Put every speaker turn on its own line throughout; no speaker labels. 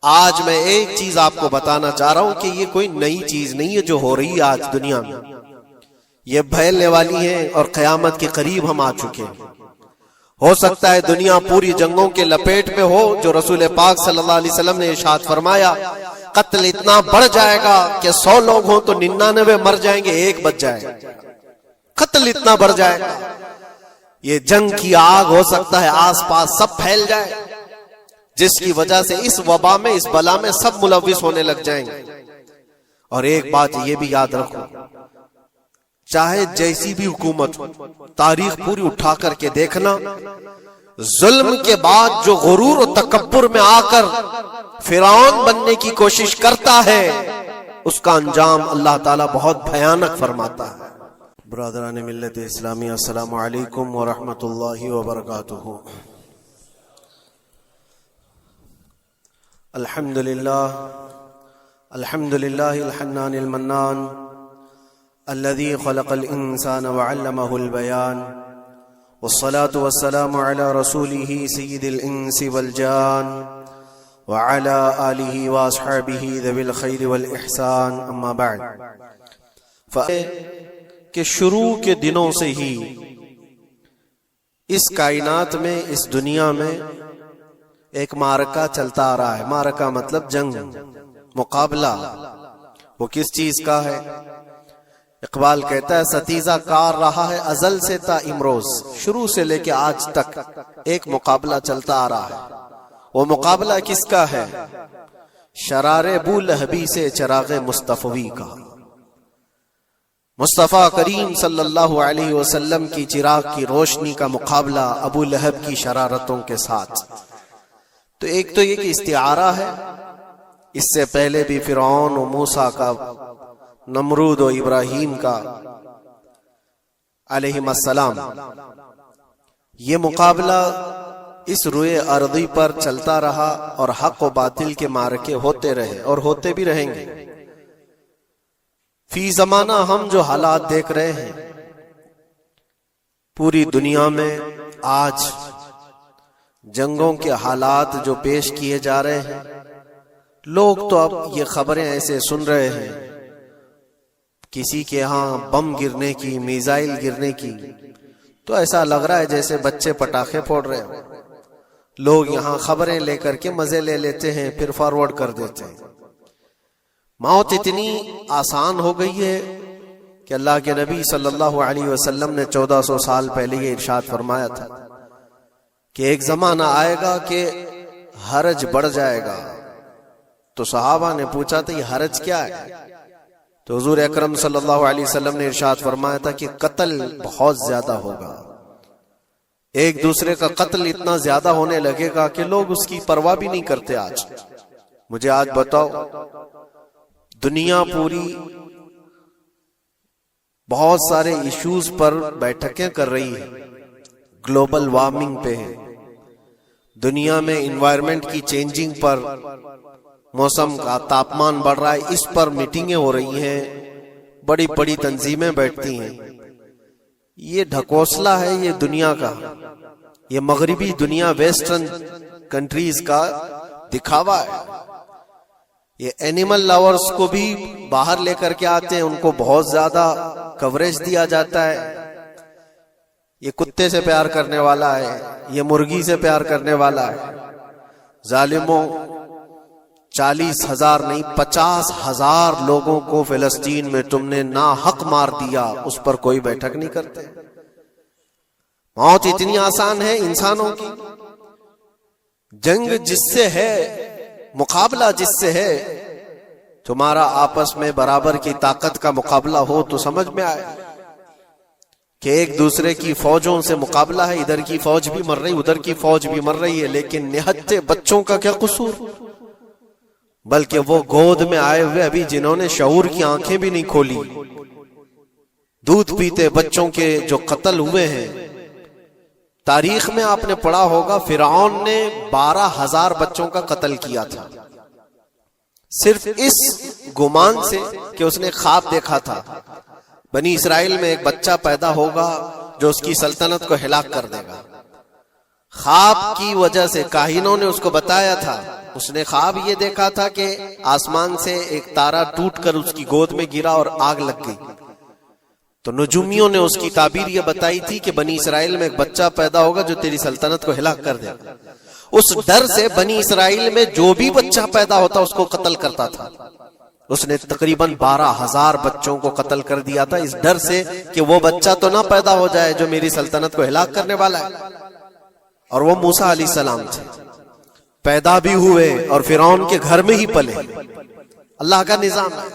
آج میں ایک چیز آپ کو بتانا چاہ رہا ہوں کہ یہ کوئی نئی چیز نہیں ہے جو ہو رہی ہے آج دنیا میں، یہ پھیلنے والی ہے اور قیامت کے قریب ہم آ چکے ہیں۔ ہو سکتا ہے دنیا پوری جنگوں کے لپیٹ میں ہو، جو رسول پاک صلی اللہ علیہ وسلم نے ارشاد فرمایا قتل اتنا بڑھ جائے گا کہ 100 لوگ ہوں تو 99 مر جائیں گے، ایک بچ جائے گا۔ قتل اتنا بڑھ جائے گا، یہ جنگ کی آگ ہو سکتا ہے آس پاس سب پھیل جائے، جس کی وجہ سے اس وبا میں، اس بلا میں سب ملوث ہونے لگ جائیں گے۔ اور ایک بات یہ بھی یاد رکھو، چاہے جیسی بھی حکومت ہو، تاریخ پوری اٹھا کر کے دیکھنا، ظلم کے بعد جو غرور و تکبر میں آ کر فرعون بننے کی کوشش کرتا ہے، اس کا انجام اللہ تعالیٰ بہت بھیانک فرماتا ہے۔ برادران ملت اسلامی، السلام علیکم ورحمۃ اللہ وبرکاتہ۔ الحمدللہ الحنان المنان الذي خلق الإنسان وعلمه البيان، والصلاة والسلام على رسوله سيد الإنس والجان وعلى آله وأصحابه ذوي الخير والإحسان، أما بعد۔ کہ شروع کے دنوں سے ہی اس کائنات میں، اس دنیا میں ایک معرکہ چلتا آ رہا ہے۔ معرکہ مطلب جنگ، مقابلہ۔ وہ کس چیز کا ہے؟ اقبال کہتا ہے ستیزہ کار رہا ہے ازل سے تا امروز، شروع سے لے کے آج تک ایک مقابلہ چلتا آ رہا ہے۔ وہ مقابلہ کس کا ہے؟ شرار ابو لہبی سے چراغ مصطفی کا۔ مصطفیٰ کریم صلی اللہ علیہ وسلم کی چراغ کی روشنی کا مقابلہ ابو لہب کی شرارتوں کے ساتھ۔ تو ایک تو یہ کہ استعارہ ہے، اس سے پہلے بھی فرعون و موسیٰ کا، نمرود و ابراہیم کا علیہم السلام، یہ مقابلہ اس روئے ارضی پر چلتا رہا اور حق و باطل کے معرکے ہوتے رہے اور ہوتے بھی رہیں گے۔ فی زمانہ ہم جو حالات دیکھ رہے ہیں پوری دنیا میں، آج جنگوں کے حالات جو پیش کیے جا رہے ہیں، لوگ تو اب یہ خبریں ایسے سن رہے ہیں، کسی کے ہاں بم گرنے کی، میزائل گرنے کی، تو ایسا لگ رہا ہے جیسے بچے پٹاخے پھوڑ رہے ہیں۔ لوگ یہاں خبریں لے کر کے مزے لے لیتے ہیں، پھر فارورڈ کر دیتے ہیں۔ موت اتنی آسان ہو گئی ہے کہ اللہ کے نبی صلی اللہ علیہ وسلم نے 1400 سال پہلے یہ ارشاد فرمایا تھا کہ ایک زمانہ آئے گا کہ حرج بڑھ جائے گا۔ تو صحابہ نے پوچھا تھا یہ حرج کیا ہے؟ تو حضور اکرم صلی اللہ علیہ وسلم نے ارشاد فرمایا تھا کہ قتل بہت زیادہ ہوگا، ایک دوسرے کا قتل اتنا زیادہ ہونے لگے گا کہ لوگ اس کی پرواہ بھی نہیں کرتے۔ آج مجھے آج بتاؤ، دنیا پوری بہت سارے ایشوز پر بیٹھکیں کر رہی ہے، گلوبل وارمنگ پہ ہے، دنیا میں انوائرمنٹ کی چینجنگ پر، موسم کا تاپمان بڑھ رہا ہے، اس پر میٹنگیں ہو رہی ہیں، بڑی بڑی تنظیمیں بیٹھتی ہیں۔ یہ ڈھکوسلا ہے یہ دنیا کا، یہ مغربی دنیا، ویسٹرن کنٹریز کا دکھاوا ہے۔ یہ اینیمل لاورز کو بھی باہر لے کر کے آتے ہیں، ان کو بہت زیادہ کوریج دیا جاتا ہے۔ یہ کتے سے پیار کرنے والا ہے، یہ مرغی سے پیار کرنے والا ہے۔ ظالموں، 40,000 نہیں 50,000 لوگوں کو فلسطین میں تم نے ناحق مار دیا، اس پر کوئی بیٹھک نہیں کرتے۔ موت اتنی آسان ہے انسانوں کی، جنگ جس سے ہے، مقابلہ جس سے ہے، تمہارا آپس میں برابر کی طاقت کا مقابلہ ہو تو سمجھ میں آئے کہ ایک دوسرے کی فوجوں سے مقابلہ ہے، ادھر کی فوج بھی مر رہی، ادھر کی فوج بھی مر رہی ہے، لیکن نہتے بچوں کا کیا قصور؟ بلکہ وہ گود میں آئے ہوئے ابھی جنہوں نے شعور کی آنکھیں بھی نہیں کھولی، دودھ پیتے بچوں کے جو قتل ہوئے ہیں۔ تاریخ میں آپ نے پڑھا ہوگا فرعون نے 12,000 بچوں کا قتل کیا تھا، صرف اس گمان سے کہ اس نے خواب دیکھا تھا بنی اسرائیل میں ایک بچہ پیدا ہوگا جو اس کی سلطنت کو ہلاک کر دے گا۔ خواب کی وجہ سے کاہنوں نے اس کو بتایا تھا، اس نے خواب یہ دیکھا تھا کہ آسمان سے ایک تارا ٹوٹ کر اس کی گود میں گرا اور آگ لگ گئی. تو نجومیوں نے اس کی تعبیر یہ بتائی تھی کہ بنی اسرائیل میں ایک بچہ پیدا ہوگا جو تیری سلطنت کو ہلاک کر دے گا. اس ڈر سے بنی اسرائیل میں جو بھی بچہ پیدا ہوتا اس کو قتل کرتا تھا. اس نے تقریباً 12,000 بچوں کو قتل کر دیا تھا اس ڈر سے کہ وہ بچہ تو نہ پیدا ہو جائے جو میری سلطنت کو ہلاک کرنے والا ہے. اور وہ موسیٰ علیہ السلام تھے, پیدا بھی ہوئے اور فرعون کے گھر میں ہی پلے. اللہ کا نظام ہے.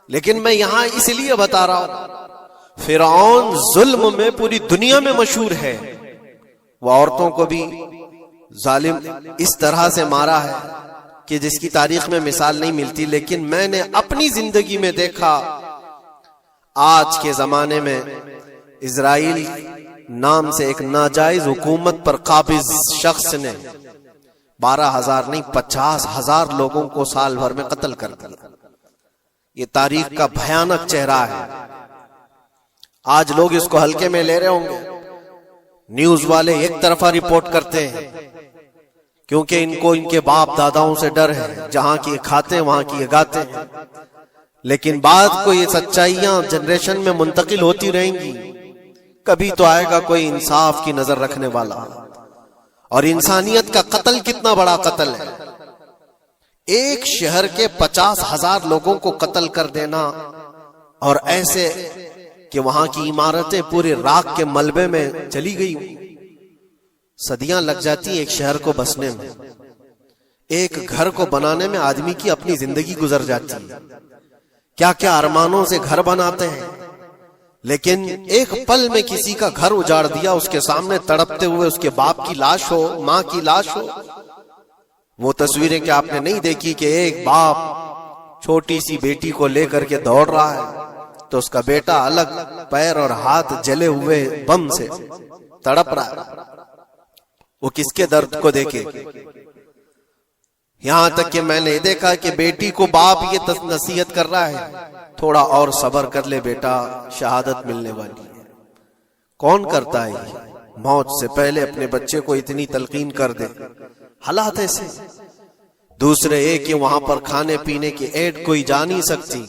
لیکن میں یہاں اس لیے بتا رہا ہوں, فرعون ظلم میں پوری دنیا میں مشہور ہے. وہ عورتوں کو بھی ظالم اس طرح سے مارا ہے کہ جس کی تاریخ میں مثال نہیں ملتی. لیکن میں نے اپنی زندگی میں دیکھا, آج کے زمانے میں اسرائیل نام سے ایک ناجائز حکومت پر قابض شخص نے 12,000 نہیں 50,000 لوگوں کو سال بھر میں قتل کر دیا. یہ تاریخ کا بھیانک چہرہ ہے. آج لوگ اس کو ہلکے میں لے رہے ہوں گے. نیوز والے ایک طرفہ رپورٹ کرتے ہیں کیونکہ ان کو ان کے باپ داداؤں سے ڈر ہے, جہاں کی یہ کھاتے ہیں وہاں کی یہ گاتے ہیں. لیکن بعد کو یہ سچائیاں جنریشن میں منتقل ہوتی رہیں گی. کبھی تو آئے گا کوئی انصاف کی نظر رکھنے والا. اور انسانیت کا قتل کتنا بڑا قتل ہے. ایک شہر کے 50,000 لوگوں کو قتل کر دینا, اور ایسے کہ وہاں کی عمارتیں پورے راکھ کے ملبے میں چلی گئی. صدیاں لگ جاتی ایک شہر کو بسنے میں. ایک گھر کو بنانے میں آدمی کی اپنی زندگی گزر جاتی ہے. کیا کیا ارمانوں سے گھر بناتے ہیں, لیکن ایک پل میں کسی کا گھر اجاڑ دیا. اس کے سامنے تڑپتے ہوئے اس کے باپ کی لاش ہو, ماں کی لاش ہو. وہ تصویریں کہ آپ نے نہیں دیکھی کہ ایک باپ چھوٹی سی بیٹی کو لے کر کے دوڑ رہا ہے, تو اس کا بیٹا الگ پیر اور ہاتھ جلے ہوئے بم سے تڑپ رہا ہے. وہ کس کے درد کو دیکھے. یہاں تک کہ میں نے دیکھا کہ بیٹی کو باپ یہ نصیحت کر رہا ہے, تھوڑا اور صبر کر لے بیٹا, شہادت ملنے والی ہے. کون کرتا ہے یہ, موت سے پہلے اپنے بچے کو اتنی تلقین کر دے. حالات ایسے. دوسرے ایک کہ وہاں پر کھانے پینے کی ایڈ کوئی جا نہیں سکتی,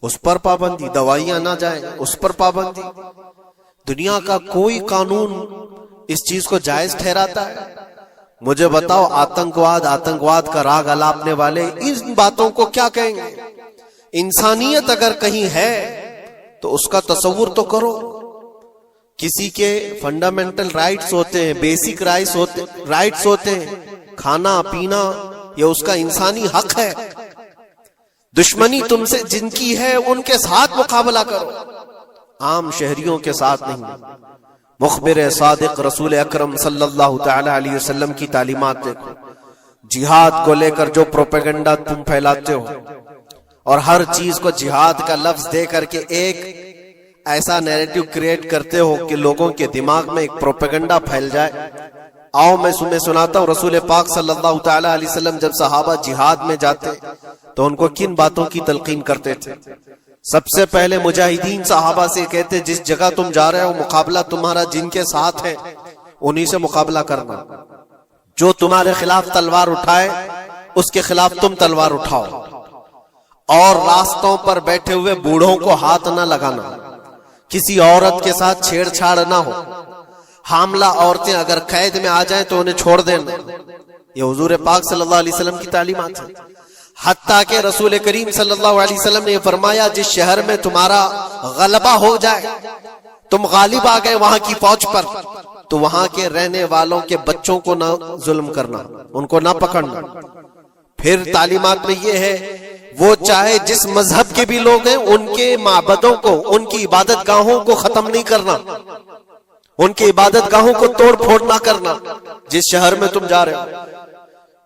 اس پر پابندی. دوائیاں نہ جائیں, اس پر پابندی. دنیا کا کوئی قانون اس چیز کو جائز ٹھہراتا ہے؟ مجھے بتاؤ, آتنکواد کا راگ الاپنے والے ان باتوں کو کیا کہیں گے؟ انسانیت اگر کہیں ہے تو اس کا تصور تو کرو. کسی کے فنڈامنٹل رائٹس ہوتے ہیں, بیسک رائٹس ہوتے ہیں, کھانا پینا, یہ اس کا انسانی حق ہے. دشمنی تم سے جن کی ہے ان کے ساتھ مقابلہ کرو, عام شہریوں کے ساتھ نہیں. مخبر صادق رسول اکرم صلی اللہ تعالی علیہ وسلم کی تعلیمات دیکھو. جہاد کو لے کر جو پروپیگنڈا تم پھیلاتے ہو, اور ہر چیز کو جہاد کا لفظ دے کر کے ایک ایسا نیریٹو کریٹ کرتے ہو کہ لوگوں کے دماغ میں ایک پروپیگنڈا پھیل جائے. آؤ میں سناتا ہوں, رسول پاک صلی اللہ تعالی علیہ وسلم جب صحابہ جہاد میں جاتے تو ان کو کن باتوں کی تلقین کرتے تھے. سب سے پہلے مجاہدین صحابہ سے کہتے, جس جگہ تم جا رہے ہو مقابلہ تمہارا جن کے ساتھ ہے انہی سے مقابلہ کرنا. جو تمہارے خلاف تلوار اٹھائے اس کے خلاف تم تلوار اٹھاؤ. اور راستوں پر بیٹھے ہوئے بوڑھوں کو ہاتھ نہ لگانا, کسی عورت کے ساتھ چھیڑ چھاڑ نہ ہو. حاملہ عورتیں اگر قید میں آ جائیں تو انہیں چھوڑ دینا. یہ حضور پاک صلی اللہ علیہ وسلم کی تعلیمات ہیں. حتیٰ کہ رسول کریم صلی اللہ علیہ وسلم نے فرمایا, جس شہر میں تمہارا غلبہ ہو جائے, تم غالب آ گئے وہاں کی فوج پر, تو وہاں کے رہنے والوں کے بچوں کو نہ ظلم کرنا, ان کو نہ پکڑنا. پھر تعلیمات میں یہ ہے, وہ چاہے جس مذہب کے بھی لوگ ہیں ان کے معبدوں کو, ان کی عبادت گاہوں کو ختم نہیں کرنا, ان کی عبادت گاہوں کو توڑ پھوڑ نہ کرنا جس شہر میں تم جا رہے ہو.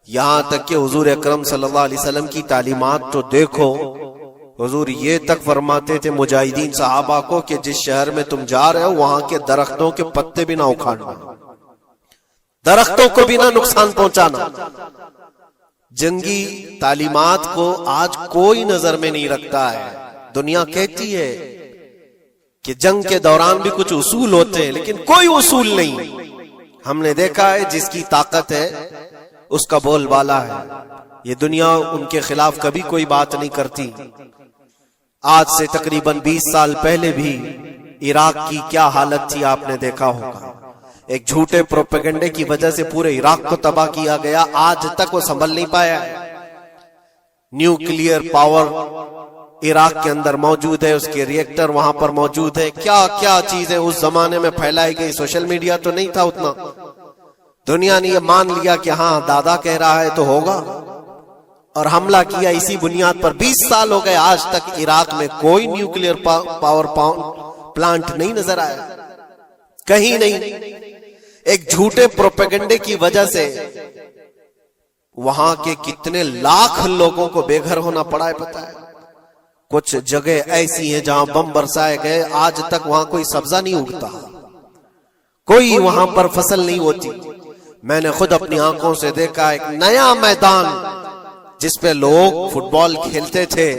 یہاں تک کہ حضور اکرم صلی اللہ علیہ وسلم کی تعلیمات تو دیکھو, حضور یہ تک فرماتے تھے مجاہدین صحابہ کو کہ جس شہر میں تم جا رہے ہو وہاں کے درختوں کے پتے بھی نہ اکھاڑنا, درختوں کو بھی نہ نقصان پہنچانا. جنگی تعلیمات کو آج کوئی نظر میں نہیں رکھتا ہے. دنیا کہتی ہے کہ جنگ کے دوران بھی کچھ اصول ہوتے ہیں, لیکن کوئی اصول نہیں. ہم نے دیکھا ہے جس کی طاقت ہے اس کا بول بالا ہے. یہ دنیا ان کے خلاف کبھی کوئی بات نہیں کرتی. آج سے تقریباً 20 سال پہلے بھی عراق کی کیا حالت تھی آپ نے دیکھا ہوگا. ایک جھوٹے پروپیگنڈے کی وجہ سے پورے عراق کو تباہ کیا گیا. آج تک وہ سنبھل نہیں پایا. نیوکلیئر پاور عراق کے اندر موجود ہے, اس کے ری ایکٹر وہاں پر موجود ہے. کیا کیا چیزیں اس زمانے میں پھیلائی گئی. سوشل میڈیا تو نہیں تھا اتنا. دنیا نے یہ مان لیا کہ ہاں دادا کہہ رہا ہے تو ہوگا, اور حملہ کیا اسی بنیاد پر. 20 سال ہو گئے, آج تک عراق میں کوئی نیوکلیئر پاور پلانٹ نہیں نظر آیا, کہیں نہیں. ایک جھوٹے پروپیگنڈے کی وجہ سے وہاں کے کتنے لاکھ لوگوں کو بے گھر ہونا پڑا ہے پتہ ہے. کچھ جگہ ایسی ہیں جہاں بم برسائے گئے, آج تک وہاں کوئی سبزہ نہیں اگتا, کوئی وہاں پر فصل نہیں ہوتی. میں نے خود اپنی آنکھوں سے دیکھا ایک نیا میدان جس پہ لوگ فٹ بال کھیلتے تھے,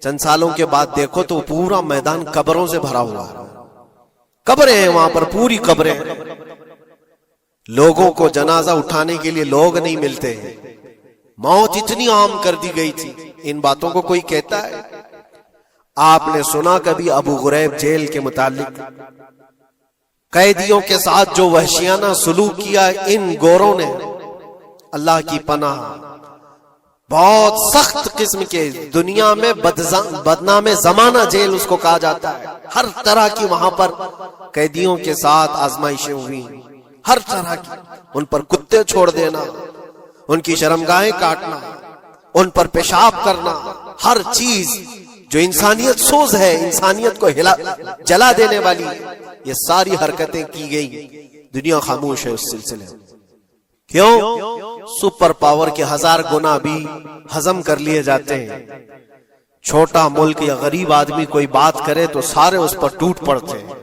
چند سالوں کے بعد دیکھو تو پورا میدان قبروں سے بھرا ہوا ہے. قبریں ہیں وہاں پر, پوری قبریں. لوگوں کو جنازہ اٹھانے کے لیے لوگ نہیں ملتے. موت اتنی عام کر دی گئی تھی. ان باتوں کو کوئی کہتا ہے؟ آپ نے سنا کبھی ابو غریب جیل کے متعلق؟ قیدیوں کے ساتھ جو وحشیانہ سلوک کیا ان گوروں نے, اللہ کی پناہ. بہت سخت قسم کے, دنیا میں بدنام زمانہ جیل اس کو کہا جاتا ہے. ہر طرح کی وہاں پر قیدیوں کے ساتھ آزمائشیں ہوئی, ہر طرح کی. ان پر کتے چھوڑ دینا, ان کی شرمگاہیں کاٹنا, ان پر پیشاب کرنا, ہر چیز جو انسانیت سوز ہے, انسانیت کو جلا دینے والی, یہ ساری حرکتیں کی گئی. دنیا خاموش ہے اس سلسلے میں. کیوں؟ سپر پاور کے 1000 گنا بھی ہضم کر لیے جاتے ہیں. چھوٹا ملک یا غریب آدمی کوئی بات کرے تو سارے اس پر ٹوٹ پڑتے ہیں.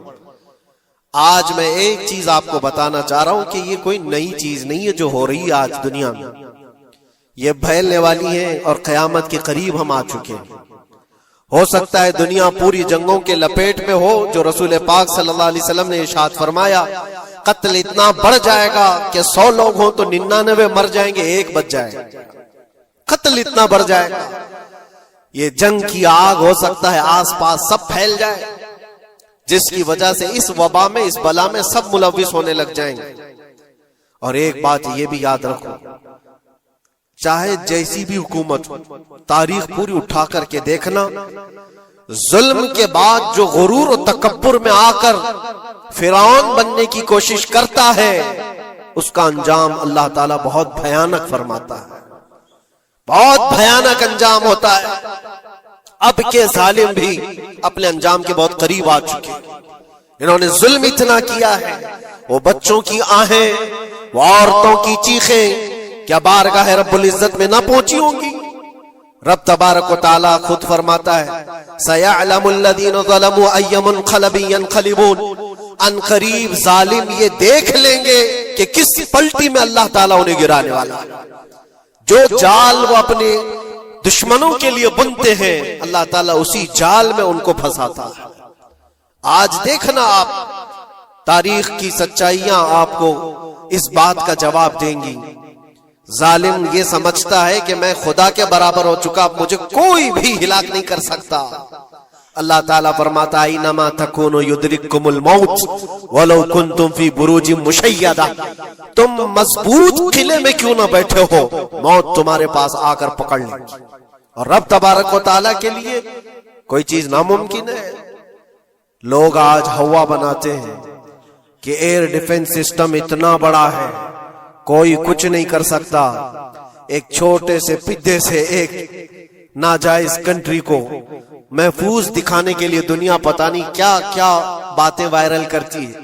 آج میں ایک چیز آپ کو بتانا چاہ رہا ہوں کہ یہ کوئی نئی چیز نہیں ہے جو ہو رہی ہے آج دنیا میں. یہ پھیلنے والی ہے اور قیامت کے قریب ہم آ چکے ہیں. ہو سکتا ہے دنیا پوری جنگوں کے لپیٹ میں ہو, جو رسول پاک صلی اللہ علیہ وسلم نے ارشاد فرمایا قتل اتنا بڑھ جائے گا کہ 100 لوگ ہوں تو 99 مر جائیں گے, ایک بچ جائے گا. قتل اتنا بڑھ جائے گا. یہ جنگ کی آگ ہو سکتا ہے آس پاس سب پھیل جائے, جس کی وجہ سے اس وبا میں, اس بلا میں سب ملوث ہونے لگ جائیں گے. اور ایک بات یہ بھی یاد رکھو, چاہے جیسی بھی حکومت, تاریخ پوری اٹھا کر کے دیکھنا, ظلم کے بعد جو غرور و تکبر میں آ کر فرعون بننے کی کوشش کرتا ہے, اس کا انجام اللہ تعالیٰ بہت بھیانک فرماتا ہے. بہت بھیانک انجام ہوتا ہے. اب کے ظالم بھی اپنے انجام کے بہت قریب آ چکے. انہوں نے ظلم اتنا کیا ہے, وہ بچوں کی آہیں, وہ عورتوں کی چیخیں کیا بارگاہ رب العزت میں نہ پہنچی ہوں گی؟ رب تبارک و تعالیٰ خود فرماتا ہے سَيَعْلَمُ الَّذِينَ ظَلَمُوا أَيَّ مُنْقَلَبٍ يَنْقَلِبُونَ. ان قریب ظالم یہ دیکھ لیں گے کہ کس پلٹی میں اللہ تعالیٰ انہیں گرانے والا ہے. جو جال وہ اپنے دشمنوں کے لیے بنتے ہیں, اللہ تعالیٰ اسی جال میں ان کو پھنساتا ہے. آج دیکھنا آپ, تاریخ کی سچائیاں آپ کو اس بات کا جواب دیں گی. ظالم یہ سمجھتا ہے کہ میں خدا کے برابر ہو چکا, مجھے کوئی بھی ہلاک نہیں کر سکتا. اللہ تعالیٰ فرماتا ہے اینما تکونوا یدرککم الموت ولو کنتم فی بروج مشیدہ. تم مضبوط قلعے میں کیوں نہ بیٹھے ہو, موت تمہارے پاس آ کر پکڑ لے گی. اور رب تبارک و تعالیٰ کے لیے کوئی چیز ناممکن ہے. لوگ آج ہوا بناتے ہیں کہ ایئر ڈیفنس سسٹم اتنا بڑا ہے کوئی کچھ نہیں کر سکتا. ایک چھوٹے سے پدے سے ایک ناجائز کنٹری کو محفوظ دکھانے کے لیے دنیا پتہ نہیں کیا کیا باتیں وائرل کرتی ہے.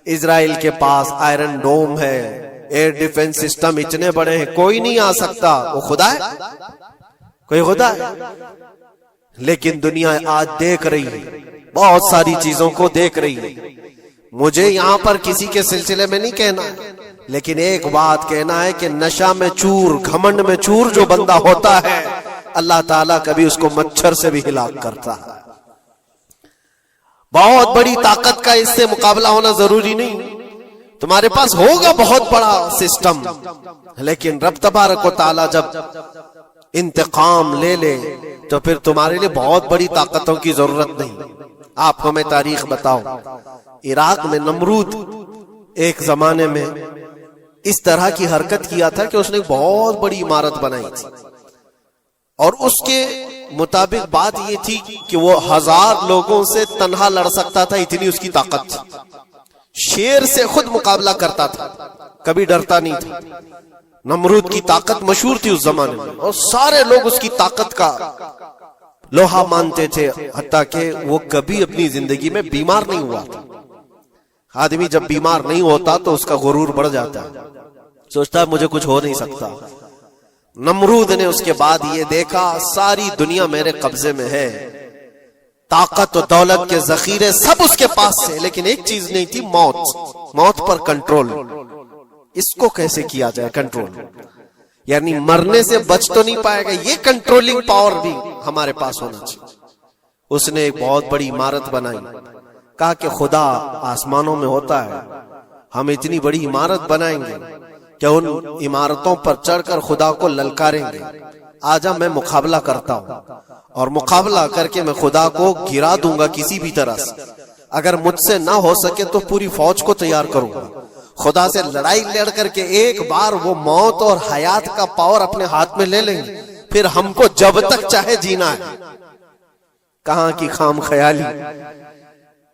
اسرائیل کے پاس آئرن ڈوم ہے, ایئر ڈیفنس سسٹم اتنے بڑے ہیں, کوئی نہیں آ سکتا. وہ خدا ہے؟ کوئی خدا ہے؟ لیکن دنیا آج دیکھ رہی ہے, بہت ساری چیزوں کو دیکھ رہی ہے. مجھے یہاں پر کسی کے سلسلے میں نہیں کہنا, لیکن ایک بات کہنا ہے کہ نشہ میں چور, گھمنڈ میں چور جو بندہ ہوتا ہے, اللہ تعالیٰ کبھی اس کو مچھر سے بھی ہلاک کرتا ہے. بہت بڑی طاقت کا اس سے مقابلہ ہونا ضروری نہیں. تمہارے پاس ہوگا بہت بڑا سسٹم، لیکن رب تبارک و تعالی جب انتقام لے لے تو پھر تمہارے لیے بہت بڑی طاقتوں کی ضرورت نہیں۔ آپ کو میں تاریخ بتاؤں، عراق میں نمرود ایک زمانے میں اس طرح کی حرکت کیا تھا کہ اس نے بہت بڑی عمارت بنائی تھی، اور اس کے مطابق بات یہ تھی کہ وہ 1000 لوگوں سے تنہا لڑ سکتا تھا، اتنی اس کی طاقت تھی۔ شیر سے خود مقابلہ کرتا تھا، کبھی ڈرتا نہیں تھا۔ نمرود کی طاقت مشہور تھی اس زمانے میں، اور سارے لوگ اس کی طاقت کا لوہا مانتے تھے، حتیٰ کہ وہ کبھی اپنی زندگی میں بیمار نہیں ہوا تھا۔ آدمی جب بیمار نہیں ہوتا تو اس کا غرور بڑھ جاتا ہے، سوچتا ہے مجھے کچھ ہو نہیں سکتا۔ نمرود نے اس کے بعد یہ دیکھا ساری دنیا میرے قبضے میں ہے، طاقت و دولت کے ذخیرے سب اس کے پاس سے، لیکن ایک چیز نہیں تھی، موت پر کنٹرول۔ اس کو کیسے کیا جائے کنٹرول؟ یعنی مرنے سے بچ تو نہیں پائے گا، یہ کنٹرولنگ پاور بھی ہمارے پاس ہونا چاہیے۔ اس نے ایک بہت بڑی عمارت بنائی، کہا کہ خدا آسمانوں میں ہوتا ہے، ہم اتنی بڑی عمارت بنائیں گے کہ ان عمارتوں پر چڑھ کر خدا کو للکاریں گے۔ آجا میں مقابلہ کرتا ہوں، اور مقابلہ کر کے میں خدا کو گرا دوں گا کسی بھی طرح سے۔ اگر مجھ سے نہ ہو سکے تو پوری فوج کو تیار کروں گا، خدا سے لڑائی لڑ کر کے ایک بار وہ موت اور حیات کا پاور اپنے ہاتھ میں لے لیں گے، پھر ہم کو جب تک چاہے جینا ہے۔ کہاں کی خام خیالی،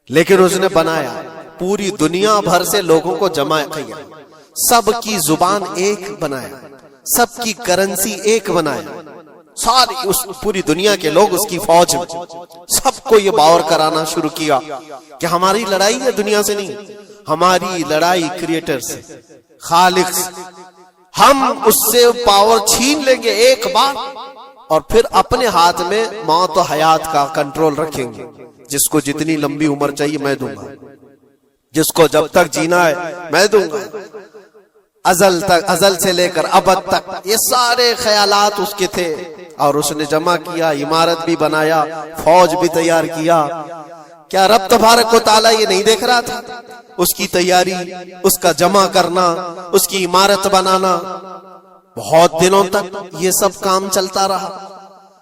لیکن اس نے بنایا، پوری دنیا بھر سے لوگوں کو جمع کیا، سب کی زبان ایک بنایا، سب کی کرنسی ایک بنایا، ساری اس پوری دنیا کے لوگ اس کی فوج میں، سب کو یہ باور کرانا شروع کیا کہ ہماری لڑائی ہے دنیا سے نہیں، ہماری لڑائی کریٹر سے، خالق سے۔ ہم اس سے پاور چھین لیں گے ایک بار، اور پھر اپنے ہاتھ میں موت و حیات کا کنٹرول رکھیں گے۔ جس کو جتنی لمبی عمر چاہیے میں دوں گا، جس کو جب تک جینا ہے میں دوں گا، ازل سے لے کر ابد تک۔ یہ سارے خیالات اس کے تھے، اور اس نے جمع کیا، عمارت بھی بنایا، فوج بھی تیار کیا۔ کیا رب تبارک و تعالیٰ یہ نہیں دیکھ رہا تھا؟ اس کی تیاری، اس کا جمع کرنا، اس کی عمارت بنانا، بہت دنوں تک یہ سب کام چلتا رہا۔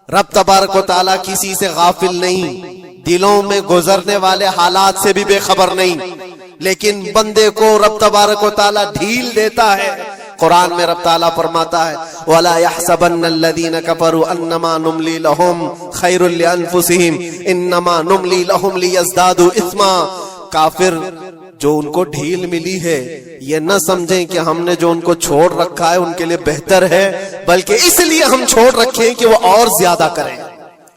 رب تبارک و تعالیٰ کسی سے غافل نہیں، دلوں میں گزرنے والے حالات سے بھی بے خبر نہیں، لیکن بندے کو رب تبارک و تعالیٰ ڈھیل دیتا ہے۔ قرآن میں رب تعالیٰ فرماتا ہے وَلَا يَحْسَبَنَّ الَّذِينَ كَفَرُوا أَنَّمَا نُمْلِي لَهُمْ خَيْرٌ لِأَنفُسِهِمْ إِنَّمَا نُمْلِي لَهُمْ لِيَزْدَادُوا إِثْمًا۔ کافر جو ان کو ڈھیل ملی ہے یہ نہ سمجھیں کہ ہم نے جو ان کو چھوڑ رکھا ہے ان کے لیے بہتر ہے، بلکہ اس لیے ہم چھوڑ رکھیں کہ وہ اور زیادہ کریں،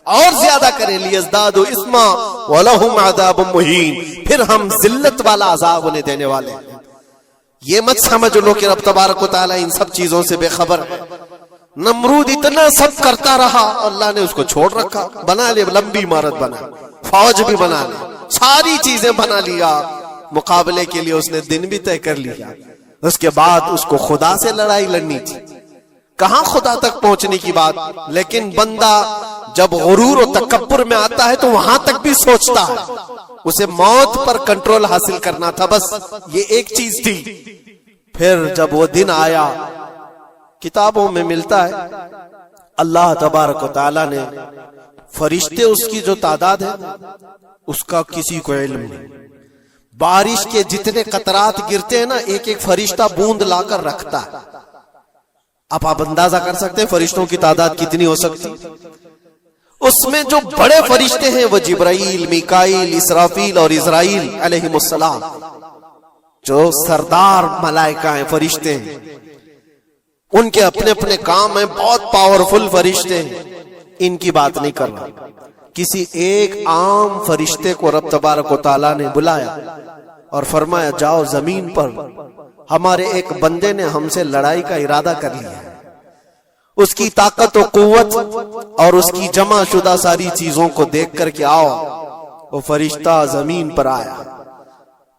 اور زیادہ کریں، لیزدادوا اثما ولہم عذاب مہین، پھر ہم ذلت والا عذاب انہیں دینے والے ہیں۔ یہ مت سمجھ لو کہ رب تبارک و تعالیٰ ان سب چیزوں سے بے خبر ہے۔ نمرود اتنا سب کرتا رہا، اللہ نے اس کو چھوڑ رکھا، بنا لے لمبی عمارت، بنا فوج بھی بنا لی، ساری چیزیں بنا لیا، مقابلے کے لیے اس نے دن بھی طے کر لیا۔ اس کے بعد اس کو خدا سے لڑائی لڑنی تھی، کہاں خدا تک پہنچنے کی بات، لیکن بندہ جب غرور و تکبر میں آتا ہے تو وہاں تک بھی سوچتا ہے، اسے موت پر کنٹرول حاصل کرنا تھا، بس یہ ایک چیز تھی۔ پھر جب وہ دن آیا، کتابوں میں ملتا ہے اللہ تبارک و تعالی نے فرشتے اس کی جو تعداد ہے اس کا کسی کو علم نہیں۔ بارش کے جتنے قطرات گرتے ہیں نا، ایک ایک فرشتہ بوند لا کر رکھتا ہے۔ اب آپ اندازہ کر سکتے ہیں فرشتوں کی تعداد کتنی ہو سکتی۔ اس میں جو بڑے فرشتے ہیں وہ جبرائیل، میکائیل، اسرافیل اور اسرائیل علیہم السلام، جو سردار ملائکہ ہیں، فرشتے ہیں، ان کے اپنے اپنے کام ہیں، بہت پاورفل فرشتے ہیں۔ ان کی بات نہیں کر رہا، کسی ایک عام فرشتے کو رب تبارک و تعالیٰ نے بلایا اور فرمایا جاؤ زمین پر، ہمارے ایک بندے نے ہم سے لڑائی کا ارادہ کر لیا ہے، اس کی طاقت و قوت اور اس کی جمع شدہ ساری چیزوں کو دیکھ کر کے آؤ۔ وہ فرشتہ زمین پر آیا،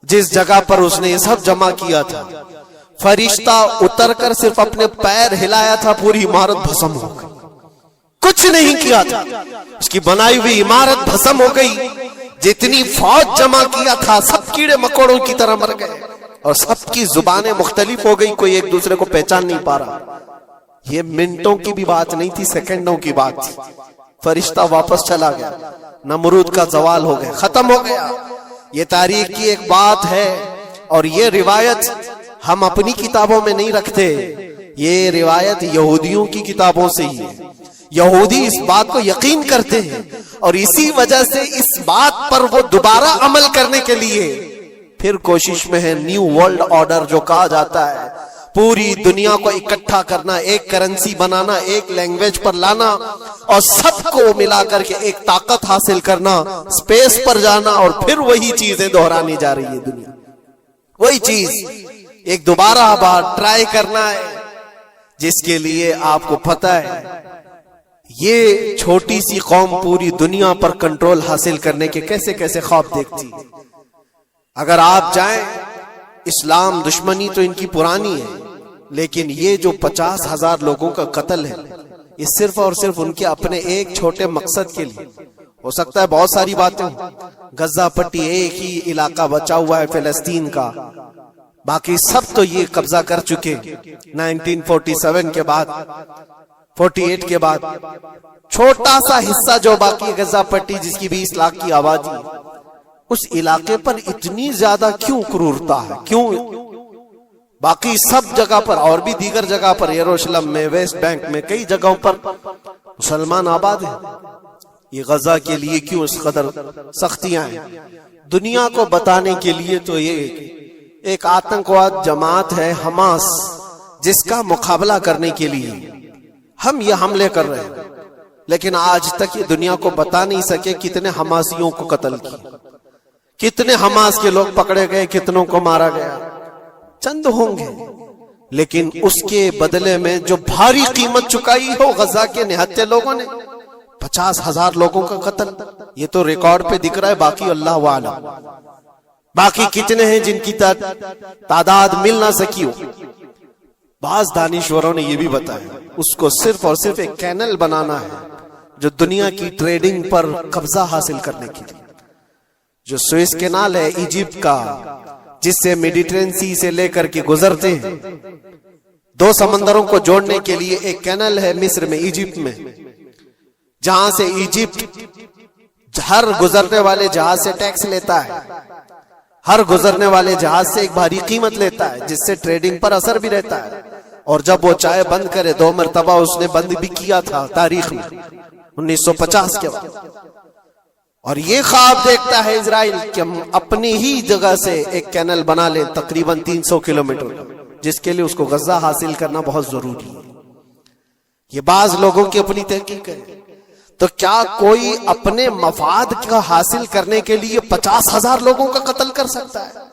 جس جگہ پر اس نے یہ سب جمع کیا تھا، فرشتہ اتر کر صرف اپنے پیر ہلایا تھا، پوری عمارت بھسم ہو گئی، کچھ نہیں کیا تھا، اس کی بنائی ہوئی عمارت بھسم ہو گئی، جتنی فوج جمع کیا تھا سب کیڑے مکوڑوں کی طرح مر گئے، اور سب کی زبانیں مختلف ہو گئی، کوئی ایک دوسرے کو پہچان نہیں پا رہا۔ یہ منٹوں کی بھی بات نہیں تھی، سیکنڈوں کی بات تھی۔ فرشتہ واپس چلا گیا، نمرود کا زوال ہو گیا، ختم ہو گیا۔ یہ تاریخ کی ایک بات ہے، اور یہ روایت ہم اپنی کتابوں میں نہیں رکھتے، یہ روایت یہودیوں کی کتابوں سے ہی ہے۔ یہودی اس بات کو یقین کرتے ہیں، اور اسی وجہ سے اس بات پر وہ دوبارہ عمل کرنے کے لیے پھر کوشش میں ہے۔ نیو ورلڈ آرڈر جو کہا جاتا ہے، پوری دنیا کو اکٹھا کرنا، ایک کرنسی بنانا، ایک لینگویج پر لانا، اور سب کو ملا کر کے ایک طاقت حاصل کرنا، اسپیس پر جانا، اور پھر وہی چیزیں دہرانی جا رہی ہے دنیا۔ وہی چیز ایک دوبارہ بار ٹرائی کرنا ہے، جس کے لیے آپ کو پتہ ہے یہ چھوٹی سی قوم پوری دنیا پر کنٹرول حاصل کرنے کے کیسے کیسے خواب دیکھتی ہے۔ اگر آپ جائیں، اسلام دشمنی تو ان کی پرانی ہے، لیکن یہ جو 50,000 لوگوں کا قتل ہے، یہ صرف اور صرف ان کے اپنے ایک چھوٹے مقصد کے لیے۔ ہو سکتا ہے بہت ساری باتیں ہوں، غزہ پٹی ایک ہی علاقہ بچا ہوا ہے فلسطین کا، باقی سب تو یہ قبضہ کر چکے 1947 کے بعد، 48 کے بعد۔ چھوٹا سا حصہ جو باقی غزہ پٹی، جس کی 20 لاکھ کی آبادی، اس علاقے پر اتنی زیادہ کیوں کرورتا ہے؟ کیوں؟ باقی سب جگہ پر، اور بھی دیگر جگہ پر، یروشلم میں، ویسٹ بینک میں، کئی جگہوں پر مسلمان آباد ہیں۔ یہ غزہ کے لیے کیوں اس قدر سختیاں ہیں؟ دنیا کو بتانے کے لیے تو یہ ایک آتنکواد جماعت ہے حماس، جس کا مقابلہ کرنے کے لیے ہم یہ حملے کر رہے ہیں، لیکن آج تک یہ دنیا کو بتا نہیں سکے کتنے حماسیوں کو قتل کیا، کتنے حماس کے لوگ پکڑے گئے، کتنوں کو مارا گیا، چند ہوں گے، لیکن اس کے بدلے میں جو بھاری قیمت چکائی ہو غزہ کے نہتے لوگوں نے، 50,000 لوگوں کا قتل، یہ تو ریکارڈ پہ دکھ رہا ہے، باقی اللہ عالم۔ باقی کتنے ہیں جن کی تعداد مل نہ سکی ہو؟ بعض دانشوروں نے یہ بھی بتایا اس کو صرف اور صرف ایک کینل بنانا ہے جو دنیا کی ٹریڈنگ پر قبضہ حاصل کرنے کے لیے۔ جو سوئس کینال ہے ایجپٹ کا، جس سے میڈیٹرین سی سے لے کر کے گزرتے ہیں، 2 سمندروں کو جوڑنے کے لیے ایک کینل ہے مصر میں، ایجپٹ میں، جہاں سے ایجپٹ ہر گزرنے والے جہاز سے ٹیکس لیتا ہے، ہر گزرنے والے جہاز سے ایک بھاری قیمت لیتا ہے، جس سے ٹریڈنگ پر اثر بھی رہتا ہے۔ اور جب وہ چاہے بند کرے، 2 مرتبہ اس نے بند بھی کیا تھا تاریخ میں، 1950 کے بعد۔ اور یہ خواب دیکھتا ہے اسرائیل کہ ہم اپنی ہی جگہ سے ایک کینل بنا لیں تقریباً 300 کلومیٹر، جس کے لیے اس کو غزہ حاصل کرنا بہت ضروری ہے۔ یہ بعض لوگوں کی اپنی تحقیق ہے۔ تو کیا کوئی اپنے مفاد کا حاصل کرنے کے لیے 50,000 لوگوں کا قتل کر سکتا ہے؟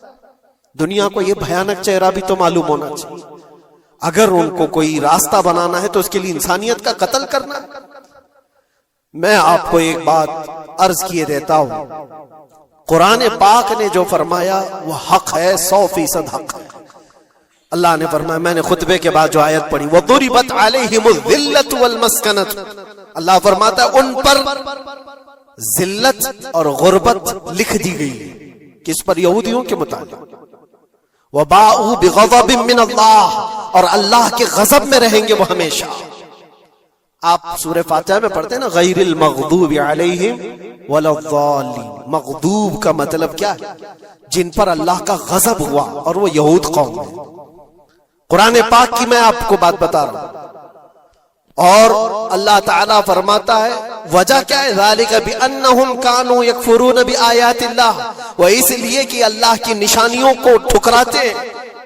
دنیا کو یہ بھیانک چہرہ بھی تو معلوم ہونا چاہیے۔ اگر ان کو کوئی راستہ بنانا ہے تو اس کے لیے انسانیت کا قتل کرنا ہے۔ میں آپ کو ایک بات عرض کیے دیتا ہوں، قرآن پاک نے جو فرمایا وہ حق ہے، 100% حق ہے۔ اللہ نے فرمایا، میں نے خطبے کے بعد جو آیت پڑھی، وَضُرِبَتْ عَلَيْهِمُ الذِّلَّةُ وَالْمَسْكَنَةُ، اللہ فرماتا ہے ان پر ذلت اور غربت لکھ دی گئی۔ کس پر؟ یہودیوں کے متعلق۔ وَبَاءُوا بِغَضَبٍ مِّنَ اللَّهِ، اور اللہ کے غضب میں رہیں گے وہ ہمیشہ۔ آپ سورہ فاتحہ میں پڑھتے ہیں نا، غیر المغضوب علیہم ولا الضالین۔ مغضوب کا مطلب کیا ہے؟ جن پر اللہ کا غضب ہوا، اور وہ یہود قوم ہے۔ قرآن پاک کی میں آپ کو بات بتا رہا ہوں، اور اللہ تعالیٰ فرماتا ہے وجہ کیا ہے؟ ذالک بأنہم کانوا یکفرون بآیات اللہ، وہ اس لیے کہ اللہ کی نشانیوں کو ٹھکراتے،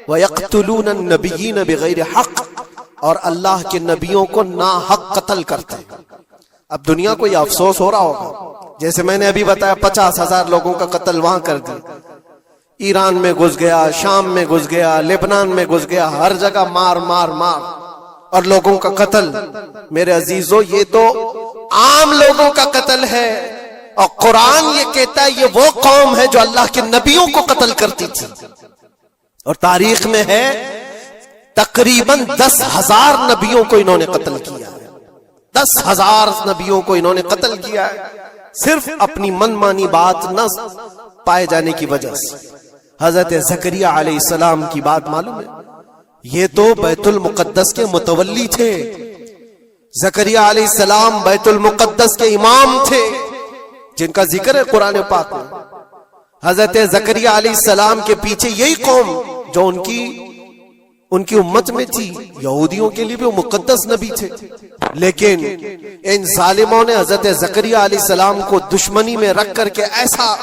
ویقتلون النبیین بغیر حق، اور اللہ کے نبیوں کو ناحق قتل کرتے۔ اب دنیا کو یہ افسوس ہو رہا ہوگا، جیسے میں نے ابھی بتایا 50,000 لوگوں کا قتل وہاں کر دیا، ایران میں گھس گیا، شام میں گھس گیا، لبنان میں گھس گیا، ہر جگہ مار مار مار اور لوگوں کا قتل۔ میرے عزیزو، یہ تو عام لوگوں کا قتل ہے، اور قرآن یہ کہتا ہے یہ وہ قوم ہے جو اللہ کے نبیوں کو قتل کرتی تھی۔ اور تاریخ میں ہے تقریباً 10,000 نبیوں کو انہوں نے قتل کیا ہے، 10,000 نبیوں کو انہوں نے قتل کیا ہے، صرف اپنی من مانی بات نہ پائے جانے کی وجہ سے۔ حضرت زکریا علیہ السلام کی بات معلوم ہے؟ یہ تو بیت المقدس کے متولی تھے. زکریا علیہ السلام بیت المقدس کے امام تھے جن کا ذکر ہے قرآن پاک میں. حضرت زکریا علیہ السلام کے پیچھے یہی قوم جو ان کی امت میں تھی. یہودیوں کے لیے بھی وہ مقدس نبی تھے، لیکن ان ظالموں نے حضرت زکریا علیہ السلام کو دشمنی میں رکھ کر کے ایسا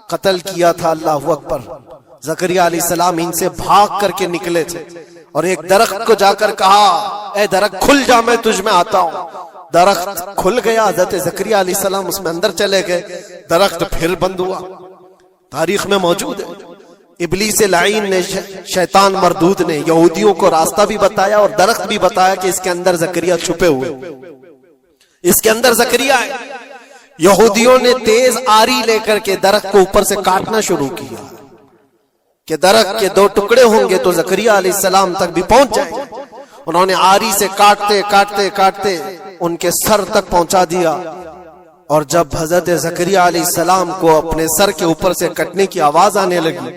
قتل کیا تھا. اللہ اکبر. زکریا علیہ السلام ان سے بھاگ کر کے نکلے تھے اور ایک درخت کو جا کر کہا اے درخت کھل جا، میں تجھ میں آتا ہوں. درخت کھل گیا، حضرت زکریا علیہ السلام اس میں اندر چلے گئے، درخت پھر بند ہوا. تاریخ میں موجود ہے. ابلیس لعین نے، شیطان مردود نے یہودیوں کو راستہ بھی بتایا اور درخت بھی بتایا کہ اس کے اندر زکریا چھپے ہوئے، اس کے اندر زکریا ہے. یہودیوں نے تیز آری لے کر کے درخت کو اوپر سے کاٹنا شروع کیا کہ درخت کے 2 ٹکڑے ہوں گے تو زکریا علیہ السلام تک بھی پہنچ جائیں گے. انہوں نے آری سے کاٹتے کاٹتے کاٹتے ان کے سر تک پہنچا دیا. اور جب حضرت زکریا علیہ السلام کو اپنے سر کے اوپر سے کٹنے کی آواز آنے لگی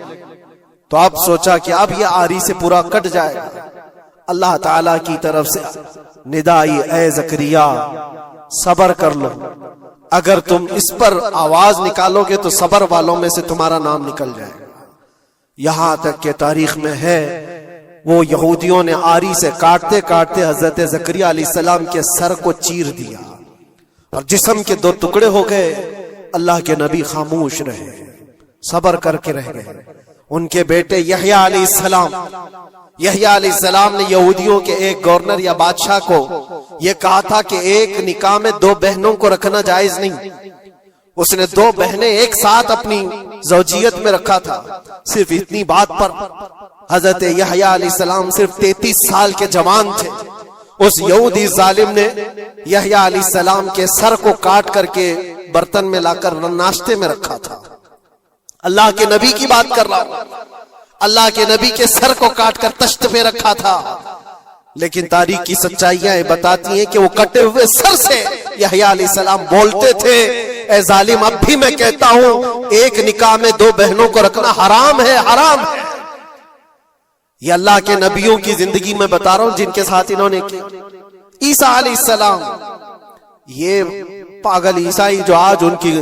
تو اب سوچا کہ اب یہ آری سے پورا کٹ جائے گا. اللہ تعالی کی طرف سے ندا آئی، اے زکریا صبر کر لو، اگر تم اس پر آواز نکالو گے تو صبر والوں میں سے تمہارا نام نکل جائے گا. یہاں تک کہ تاریخ میں ہے وہ یہودیوں نے آری سے کاٹتے کاٹتے حضرت زکریا علیہ السلام کے سر کو چیر دیا اور جسم کے 2 ٹکڑے ہو گئے. اللہ کے نبی خاموش رہے، صبر کر کے رہ گئے. ان کے بیٹے یحییٰ علیہ السلام نے یہودیوں کے ایک گورنر یا بادشاہ کو یہ کہا تھا کہ ایک نکاح میں 2 بہنوں کو رکھنا جائز نہیں. اس نے 2 بہنیں ایک ساتھ اپنی زوجیت میں رکھا تھا. صرف اتنی بات پر حضرت یحییٰ علیہ السلام صرف 33 سال کے جوان تھے. اس یہودی ظالم نے یحییٰ علیہ السلام کے سر کو کاٹ کر کے برتن میں لا کر ناشتے میں رکھا تھا. اللہ کے نبی کی بات کر رہا ہوں. اللہ کے نبی کے سر کو کاٹ کر تشت پہ رکھا تھا. لیکن تاریخ کی سچائیاں بتاتی ہیں کہ وہ کٹے ہوئے سر سے یحییٰ علیہ السلام بولتے تھے اے ظالم اب بھی میں کہتا ہوں ایک نکاح میں 2 بہنوں کو رکھنا حرام ہے، حرام ہے. یہ اللہ کے نبیوں کی زندگی میں بتا رہا ہوں جن کے ساتھ انہوں نے کیا. عیسیٰ علیہ السلام، یہ پاگل عیسائی جو آج ان کی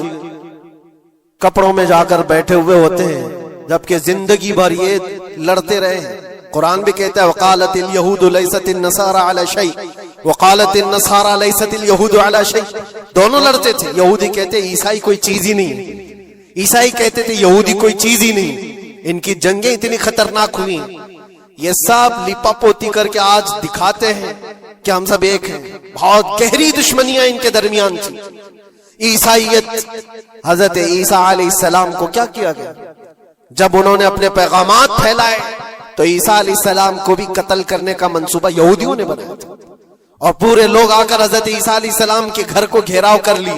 کپڑوں میں جا کر بیٹھے ہوئے ہوتے ہیں جبکہ زندگی بھر یہ لڑتے رہے ہیں. قرآن بھی کہتا ہے وقالت اليہود لیست النصارى علی شیء وقالت النصارى لیست اليہود علی شیء. دونوں لڑتے تھے. یہودی کہتے عیسائی کوئی چیز ہی نہیں، عیسائی کہتے تھے یہودی کوئی چیز ہی نہیں. ان کی جنگیں اتنی خطرناک ہوئی. یہ سب لیپا پوتی کر کے آج دکھاتے ہیں کہ ہم سب ایک ہیں. بہت گہری دشمنیاں ان کے درمیان تھی. عیسائیت، حضرت عیسیٰ علیہ السلام کو کیا کیا گیا؟ جب انہوں نے اپنے پیغامات پھیلائے تو عیسیٰ علیہ السلام کو بھی قتل کرنے کا منصوبہ یہودیوں نے بنایا تھا اور پورے لوگ آ کر حضرت عیسیٰ علیہ السلام کے گھر کو گھیراؤ کر لی.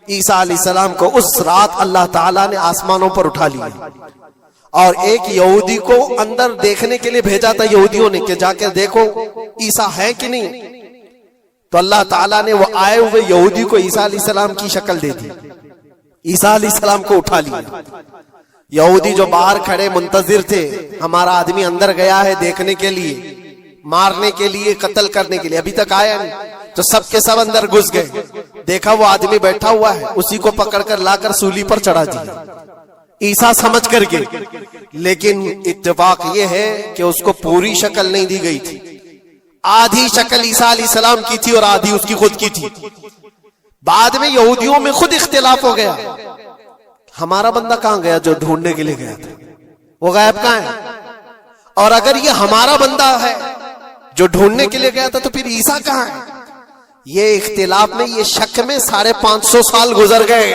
عیسیٰ علیہ السلام کو اس رات اللہ تعالیٰ نے آسمانوں پر اٹھا لیا اور ایک یہودی کو اندر دیکھنے کے لیے بھیجا تھا یہودیوں نے کہ جا کے دیکھو عیسیٰ ہے کہ نہیں. تو اللہ تعالیٰ نے وہ آئے ہوئے یہودی کو عیسیٰ علیہ السلام کی شکل دے دی. عیسیٰ علیہ السلام کو اٹھا لیا. یہودی جو باہر کھڑے منتظر تھے ہمارا آدمی اندر گیا ہے دیکھنے کے لیے، مارنے کے لیے، قتل کرنے کے لیے، ابھی تک آیا نہیں، تو سب کے سب اندر گھس گئے. دیکھا وہ آدمی بیٹھا ہوا ہے، اسی کو پکڑ کر لا کر سولی پر چڑھا دیا عیسیٰ سمجھ کر کے. لیکن اتفاق یہ ہے کہ اس کو پوری شکل نہیں دی گئی تھی. آدھی شکل عیسیٰ علیہ السلام کی تھی اور آدھی اس کی خود کی تھی. بعد میں یہودیوں میں خود اختلاف ہو گیا. ہمارا بندہ کہاں گیا جو ڈھونڈنے کے لیے گیا تھا؟ وہ غائب کہاں ہے؟ اور اگر یہ ہمارا بندہ ہے جو ڈھونڈنے کے لیے گیا تھا تو پھر عیسیٰ کہاں ہے؟ یہ اختلاف میں، یہ شک میں 550 سال گزر گئے.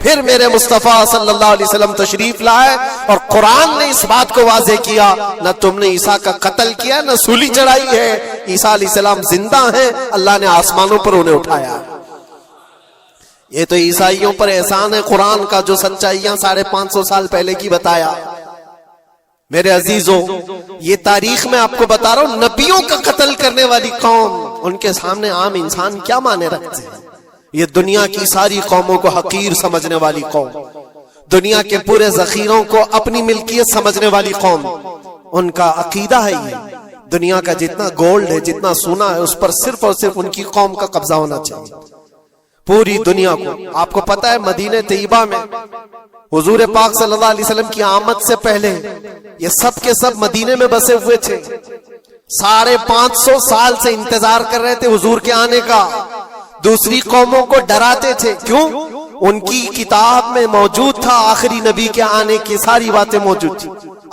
پھر میرے مصطفیٰ صلی اللہ علیہ وسلم تشریف لائے اور قرآن نے اس بات کو واضح کیا، نہ تم نے عیسیٰ کا قتل کیا نہ سولی چڑھائی ہے. عیسیٰ علیہ السلام زندہ ہیں، اللہ نے آسمانوں پر انہیں اٹھایا. یہ تو عیسائیوں پر احسان ہے قرآن کا جو سچائیاں 550 سال پہلے کی بتایا. میرے عزیزوں، یہ تاریخ میں آپ کو بتا رہا ہوں، نبیوں کا قتل کرنے والی قوم، ان کے سامنے عام انسان کیا مانے رکھتے ہیں؟ یہ دنیا کی ساری قوموں کو حقیر سمجھنے والی قوم، دنیا کے پورے ذخیروں کو اپنی ملکیت سمجھنے والی قوم، ان کا عقیدہ ہے یہ دنیا کا جتنا گولڈ ہے، جتنا سونا ہے، اس پر صرف اور صرف ان کی قوم کا قبضہ ہونا چاہیے، پوری دنیا کو۔ آپ کو پتا ہے مدینہ طیبہ میں حضور پاک صلی اللہ علیہ وسلم کی آمد سے پہلے یہ سب کے سب مدینے میں بسے ہوئے تھے، 550 سال سے انتظار کر رہے تھے حضور کے آنے کا، دوسری قوموں کو ڈراتے تھے، کیوں؟ ان کی کتاب میں موجود تھا آخری نبی کے آنے کی ساری باتیں موجود تھی،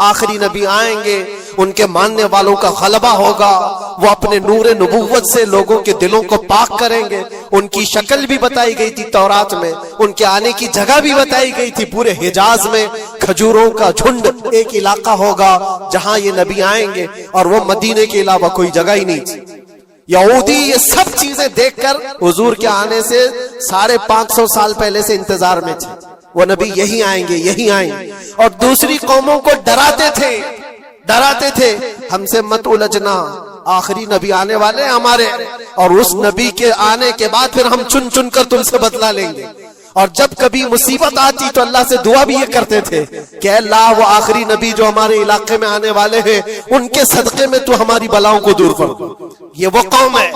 آخری نبی آئیں گے، ان کے ماننے والوں کا غلبہ ہوگا، وہ اپنے نور نبوت سے لوگوں کے دلوں کو پاک کریں گے، ان کی شکل بھی بتائی گئی تھی تورات میں، ان کے آنے کی جگہ بھی بتائی گئی تھی، پورے حجاز میں کھجوروں کا جھنڈ ایک علاقہ ہوگا جہاں یہ نبی آئیں گے، اور وہ مدینے کے علاوہ کوئی جگہ ہی نہیں تھی۔ یہودی یہ سب چیزیں دیکھ کر حضور کے آنے سے 550 سال پہلے سے انتظار میں تھے، وہ نبی یہی آئیں گے، یہی آئیں گے، اور دوسری قوموں کو ڈراتے تھے ہم سے مت الجھنا، آخری نبی آنے والے ہیں ہمارے، اور اس نبی کے آنے کے بعد پھر ہم چن چن کر تم سے بدلہ لیں گے۔ اور جب کبھی مصیبت آتی تو اللہ سے دعا بھی یہ کرتے تھے کہ اللہ وہ آخری نبی جو ہمارے علاقے میں آنے والے ہیں ان کے صدقے میں تو ہماری بلاؤں کو دور کر دو۔ یہ وہ قوم ہے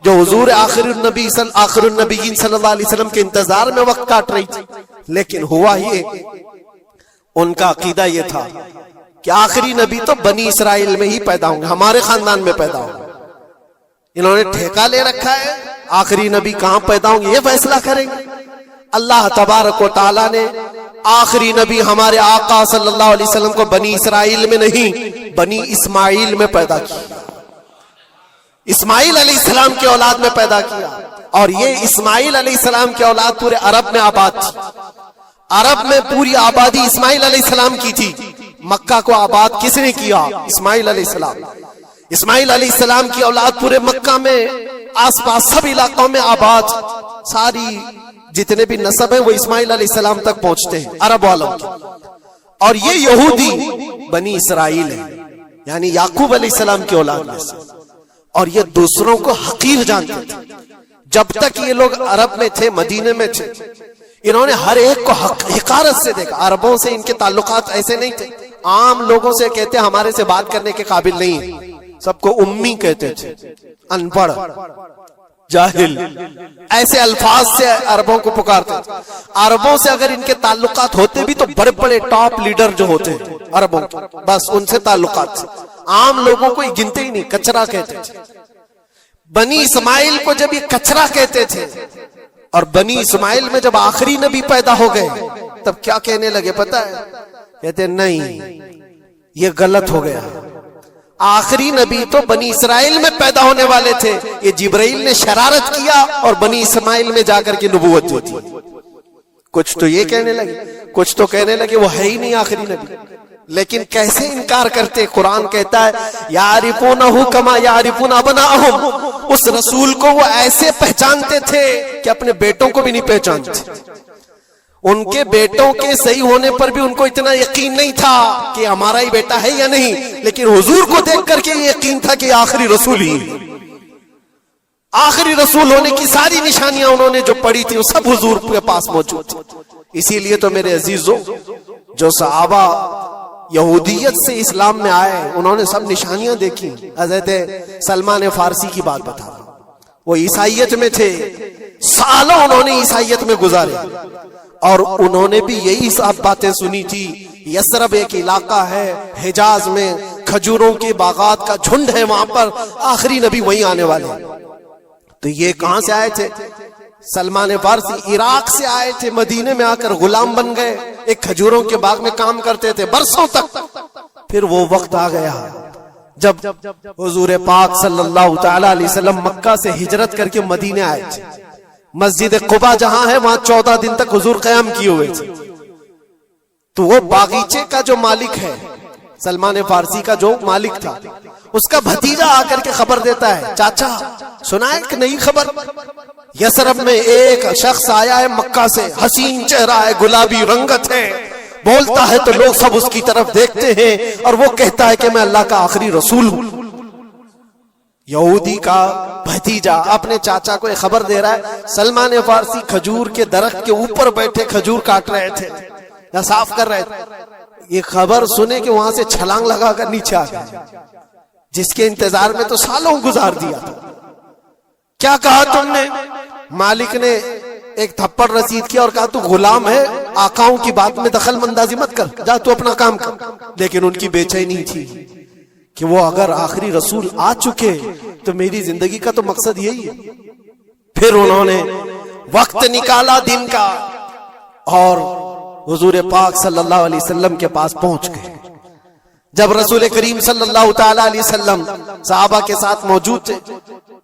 جو حضور آخر النبیین صلی اللہ علیہ وسلم کے انتظار میں وقت کاٹ رہی تھی، لیکن ہوا یہ ان کا عقیدہ یہ تھا کہ آخری نبی تو بنی اسرائیل میں ہی پیدا ہوں گے، ہمارے خاندان میں پیدا ہوں گے۔ انہوں نے ٹھیکہ لے رکھا ہے آخری نبی کہاں پیدا ہوں گے یہ فیصلہ کریں گے۔ اللہ تبارک و تعالیٰ نے آخری نبی ہمارے آقا صلی اللہ علیہ وسلم کو بنی اسرائیل میں نہیں بنی اسماعیل میں پیدا کیا، اسماعیل علیہ السلام کی اولاد میں پیدا کیا، اور یہ اسماعیل علیہ السلام کی اولاد پورے عرب میں آباد تھی، عرب میں پوری آبادی اسماعیل علیہ السلام کی تھی۔ مکہ کو آباد کس نے کیا؟ اسماعیل علیہ السلام۔ اسماعیل علیہ السلام کی اولاد پورے مکہ میں آس پاس سب علاقوں میں آباد، ساری جتنے بھی نسب ہیں وہ اسماعیل علیہ السلام تک پہنچتے ہیں عرب والوں کے، اور یہ یہودی بنی اسرائیل ہے، یعنی یعقوب علیہ السلام کی اولاد میں سے، اور یہ دوسروں کو حقیر جانتے تھے۔ جب تک یہ لوگ عرب میں تھے، مدینے میں تھے، انہوں نے ہر ایک کو حقارت سے دیکھا۔ عربوں سے ان کے تعلقات ایسے نہیں تھے، عام لوگوں سے کہتے ہمارے سے بات کرنے کے قابل نہیں ہے، سب کو امی کہتے تھے، ان پڑھ، جاہل، ایسے الفاظ سے عربوں کو پکارتے تھے۔ عربوں سے اگر ان کے تعلقات ہوتے بھی تو بڑے بڑے ٹاپ لیڈر جو ہوتے ہیں عربوں کے، بس ان سے تعلقات سے، عام لوگوں کو یہ گنتے ہی نہیں، کچرا کہتے تھے۔ بنی اسماعیل کو جب یہ کچرا کہتے تھے، اور بنی اسماعیل میں جب آخری نبی پیدا ہو گئے تب کیا کہنے لگے پتہ ہے؟ کہتے نہیں، یہ غلط ہو گیا، آخری نبی تو بنی اسرائیل میں پیدا ہونے والے تھے، یہ جبرائیل نے شرارت کیا اور بنی اسماعیل میں جا کر کے نبوت دی تھی۔ کچھ تو یہ کہنے لگے، کچھ تو کہنے لگے وہ ہے ہی نہیں آخری نبی، لیکن کیسے انکار کرتے؟ قرآن کہتا ہے یعرفونہ کما یعرفون ابناءہم، اس رسول کو وہ ایسے پہچانتے تھے کہ اپنے بیٹوں کو بھی نہیں پہچانتے۔ ان کے بیٹوں کے صحیح ہونے پر بھی ان کو اتنا یقین نہیں تھا کہ ہمارا ہی بیٹا ہے یا نہیں، لیکن حضور کو دیکھ کر کے یہ یقین تھا کہ آخری رسول ہی، آخری رسول ہونے کی ساری نشانیاں انہوں نے جو پڑھی تھی وہ سب حضور کے پاس موجود تھی۔ اسی لیے تو میرے عزیزوں، جو صحابہ یہودیت سے اسلام میں آئے انہوں نے سب نشانیاں دیکھی۔ حضرت سلمان فارسی کی بات بتا رہا ہوں، وہ عیسائیت میں تھے، سالوں انہوں نے عیسائیت میں گزارے، اور انہوں نے بھی یہی سب باتیں سنی تھی۔ یثرب ایک علاقہ ہے حجاز میں، کھجوروں کے باغات کا جھنڈ ہے وہاں پر، آخری نبی وہیں آنے والے ہیں۔ تو یہ کہاں سے آئے تھے؟ سلمان فارسی عراق سے آئے تھے، مدینے میں آ کر غلام بن گئے، ایک کھجوروں کے باغ میں کام کرتے تھے برسوں تک۔ پھر وہ وقت آ گیا جب حضور پاک صلی اللہ تعالی علیہ وسلم مکہ سے ہجرت کر کے مدینے آئے تھے۔ مسجد قباء جہاں ہے وہاں 14 دن تک حضور قیام کیے ہوئے تھے۔ تو وہ باغیچے کا جو مالک ہے، سلمان فارسی کا جو مالک تھا، اس کا بھتیجا آ کر کے خبر دیتا ہے، چاچا سنا ہے کہ نئی خبر؟ یثرب میں ایک شخص آیا ہے مکہ سے، حسین چہرہ ہے، گلابی رنگت ہے، بولتا ہے تو لوگ سب اس کی طرف دیکھتے ہیں، اور وہ کہتا ہے کہ میں اللہ کا آخری رسول ہوں۔ یہودی کا بھتیجا اپنے چاچا کو یہ خبر دے رہا ہے۔ سلمان فارسی کھجور کے درخت کے اوپر بیٹھے کھجور کاٹ رہے تھے، یا صاف کر رہے تھے، یہ خبر سنے کہ وہاں سے چھلانگ لگا کر نیچے آ گئے، جس کے انتظار میں تو سالوں گزار دیا تھا۔ کیا کہا تم نے؟ مالک نے ایک تھپڑ رسید کیا اور کہا تو غلام ہے، آقاؤں کی بات میں دخل اندازی مت کر، جا تو اپنا کام کر۔ لیکن ان کی بے چینی تھی کہ وہ اگر آخری رسول آ چکے تو میری زندگی کا تو مقصد یہی ہے۔ پھر انہوں نے وقت نکالا دن کا اور حضور پاک صلی اللہ علیہ وسلم کے پاس پہنچ گئے۔ جب رسول کریم صلی اللہ تعالی علیہ وسلم صحابہ کے ساتھ موجود تھے،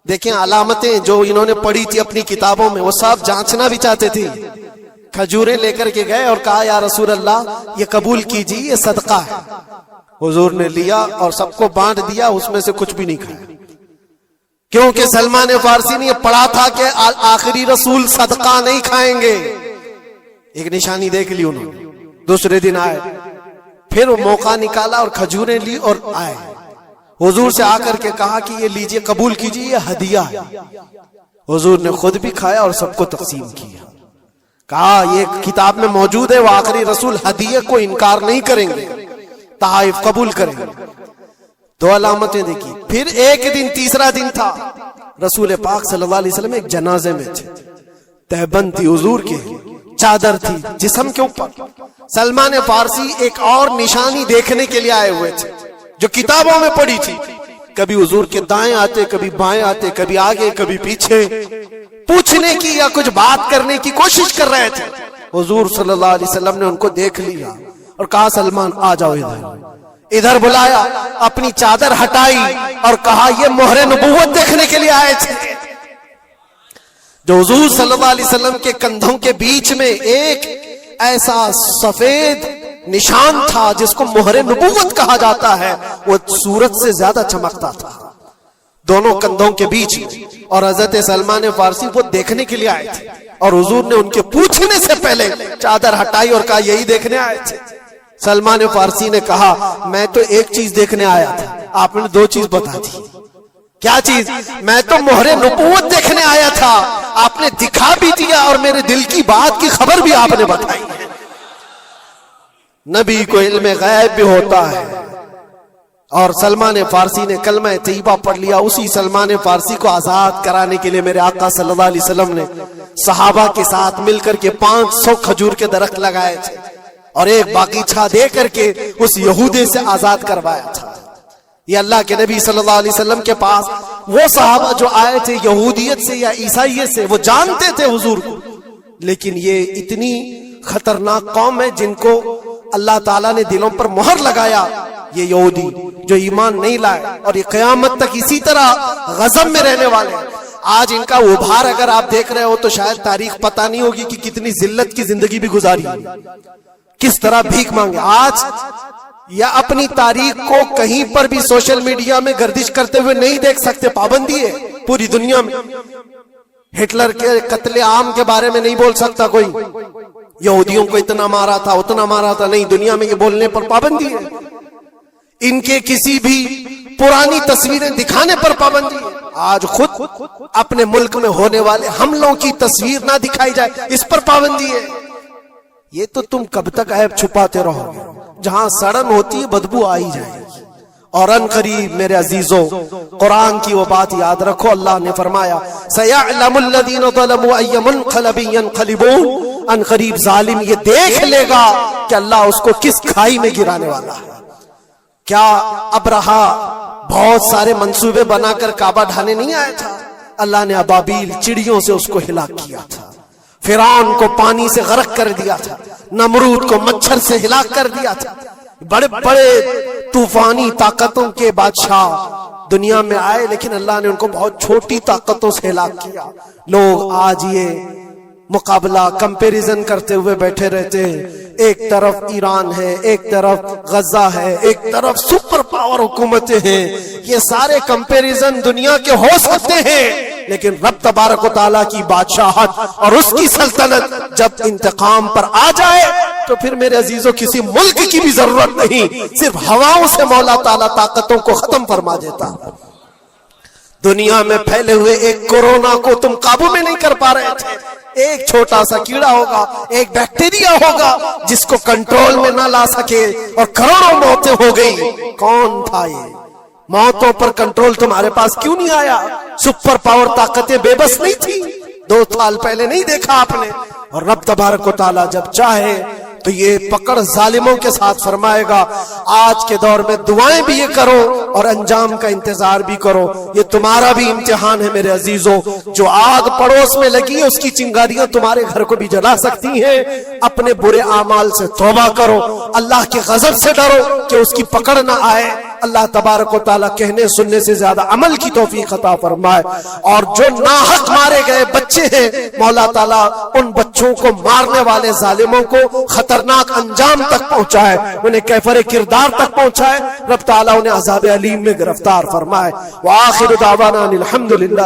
دیکھیں علامتیں جو انہوں نے پڑھی تھی اپنی کتابوں میں، وہ سب جانچنا بھی چاہتے تھے۔ کھجوریں لے کر کے گئے اور کہا یا رسول اللہ یہ قبول کیجیے، یہ صدقہ ہے۔ حضور نے لیا اور سب کو بانٹ دیا، اس میں سے کچھ بھی نہیں کھایا، کیونکہ سلمان فارسی نے یہ پڑھا تھا کہ آخری رسول صدقہ نہیں کھائیں گے۔ ایک نشانی دیکھ لی انہوں نے۔ دوسرے دن آئے، پھر وہ موقع نکالا اور کھجوریں لی اور آئے، حضور سے آ کر کے کہا کہ یہ لیجئے، قبول کیجئے، یہ ہدیہ ہے۔ حضور نے خود بھی کھایا اور سب کو تقسیم کیا، کہا یہ کتاب میں موجود ہے، وہ آخری رسول ہدیہ کو انکار نہیں کریں گے، تحائف قبول کریں گے۔ دو علامتیں دیکھی۔ پھر ایک دن، تیسرا دن تھا، رسول پاک صلی اللہ علیہ وسلم ایک جنازے میں تھے، تہبند تھی حضور کے، چادر تھی جسم کے اوپر۔ سلمان فارسی ایک اور نشانی دیکھنے کے لیے آئے ہوئے تھے جو کتابوں میں پڑھی تھی، کبھی حضور کے دائیں آتے، کبھی بائیں آتے، کبھی آگے کبھی پیچھے، پوچھنے کی یا کچھ بات کرنے کی کوشش کر رہے تھے۔ حضور صلی اللہ علیہ وسلم نے ان کو دیکھ لیا اور کہا سلمان آ جاؤ ادھر۔ ادھر بلایا، اپنی چادر ہٹائی اور کہا یہ مہر نبوت دیکھنے کے لیے آئے تھے۔ جو حضور صلی اللہ علیہ وسلم کے کندھوں کے بیچ میں ایک ایسا سفید نشان تھا جس کو مہر نبوت کہا جاتا ہے، وہ سورج سے زیادہ چمکتا تھا دونوں کندھوں کے بیچ میں، اور حضرت سلمان فارسی وہ دیکھنے کے لیے آئے تھے، اور حضور نے ان کے پوچھنے سے پہلے چادر ہٹائی اور کہا یہی دیکھنے آئے تھے۔ سلمان فارسی نے کہا میں تو ایک چیز دیکھنے آیا تھا، آپ نے دو چیز بتا دی۔ کیا چیز؟ میں تو مہر نبوت دیکھنے آیا تھا، آپ نے دکھا بھی دیا اور میرے دل کی بات کی خبر بھی آپ نے بتائی ہے۔ نبی کو علم غیب بھی ہوتا ہے۔ اور سلمان فارسی نے کلمہ طیبہ پڑھ لیا۔ اسی سلمان فارسی کو آزاد کرانے کے لیے میرے آقا صلی اللہ علیہ وسلم نے صحابہ کے ساتھ مل کر کے 500 کھجور کے درخت لگائے تھے اور ایک باغیچہ دے کر کے اس یہودی سے آزاد کروایا تھا۔ یہ اللہ کے نبی صلی اللہ علیہ وسلم کے پاس وہ صحابہ جو آئے تھے یہودیت سے یا عیسائیت سے، وہ جانتے تھے حضور کو، لیکن یہ اتنی خطرناک قوم ہے جن کو اللہ تعالیٰ نے دلوں پر مہر لگایا، یہ یہودی جو ایمان نہیں لائے، اور یہ قیامت تک اسی طرح غضب میں رہنے والے ہیں۔ آج ان کا ابھار اگر آپ دیکھ رہے ہو تو شاید تاریخ پتہ نہیں ہوگی کہ کتنی ذلت کی زندگی بھی گزاری، کس طرح بھیک مانگے۔ آج یا اپنی تاریخ کو کہیں پر بھی سوشل میڈیا میں گردش کرتے ہوئے نہیں دیکھ سکتے، پابندی ہے پوری دنیا میں۔ ہٹلر کے قتل عام کے بارے میں نہیں بول سکتا کوئی، یہودیوں کو اتنا مارا تھا اتنا مارا تھا، نہیں، دنیا میں یہ بولنے پر پابندی ہے۔ ان کے کسی بھی پرانی تصویریں دکھانے پر پابندی ہے۔ آج خود اپنے ملک میں ہونے والے حملوں کی تصویر نہ دکھائی جائے، اس پر پابندی ہے۔ یہ تو تم کب تک عیب چھپاتے رہو گے؟ جہاں سڑن ہوتی ہے بدبو آئی جائے گی۔ اور ان قریب میرے عزیزوں، قرآن کی وہ بات یاد رکھو، اللہ نے فرمایا سَيَعْلَمُ الَّذِينَ ظَلَمُوا أَيَّ مُنْقَلَبٍ يَنْقَلِبُونَ، ان قریب ظالم یہ دیکھ لے گا کہ اللہ اس کو کس کھائی میں گرانے والا ہے۔ کیا ابرہا بہت سارے منصوبے بنا کر کعبہ ڈھانے نہیں آیا تھا؟ اللہ نے ابابیل چڑیوں سے اس کو ہلاک کیا تھا، فرعون کو پانی سے غرق کر دیا تھا، نمرود کو مچھر سے ہلاک کر دیا تھا۔ بڑے بڑے طوفانی طاقتوں کے بادشاہ دنیا میں آئے، لیکن اللہ نے ان کو بہت چھوٹی طاقتوں سے ہلاک کیا۔ لوگ آج یہ مقابلہ کمپیریزن کرتے ہوئے بیٹھے رہتے ہیں، ایک طرف ایران ہے، ایک طرف غزہ ہے، ایک طرف سپر پاور حکومتیں ہیں۔ یہ سارے کمپیریزن دنیا کے ہو سکتے ہیں، لیکن رب تبارک و تعالیٰ کی بادشاہت اور اس کی سلطنت جب انتقام پر آ جائے تو پھر میرے عزیزوں کسی ملک کی بھی ضرورت نہیں، صرف ہواؤں سے مولا تعالیٰ طاقتوں کو ختم فرما دیتا۔ دنیا میں پھیلے ہوئے ایک کورونا کو تم قابو میں نہیں کر پا رہے تھے. ایک چھوٹا سا کیڑا ہوگا, ایک بیکٹیریا ہوگا جس کو کنٹرول میں نہ لا سکے اور کروڑوں موتیں ہو گئی. کون تھا یہ؟ موتوں پر کنٹرول تمہارے پاس کیوں نہیں آیا؟ سپر پاور طاقتیں بے بس نہیں تھی؟ 2 سال پہلے نہیں دیکھا آپ نے؟ اور رب تبارک و تعالی جب چاہے تو یہ پکڑ ظالموں کے ساتھ فرمائے گا. آج کے دور میں دعائیں بھی یہ کرو اور انجام کا انتظار بھی کرو. یہ تمہارا بھی امتحان ہے میرے عزیزوں. جو آگ پڑوس میں لگی ہے اس کی چنگاریاں تمہارے گھر کو بھی جلا سکتی ہیں. اپنے برے اعمال سے توبہ کرو, اللہ کے غضب سے ڈرو کہ اس کی پکڑ نہ آئے. اللہ تبارک و تعالیٰ کہنے سننے سے زیادہ عمل کی توفیق عطا فرمائے. اور جو ناحق مارے گئے بچے ہیں, مولا تعالیٰ ان بچوں کو مارنے والے ظالموں کو خطرناک انجام تک پہنچائے, انہیں کیفر کردار تک پہنچائے. رب تعالیٰ انہیں عذاب علیم میں گرفتار فرمائے. وآخر دعوانا الحمدللہ.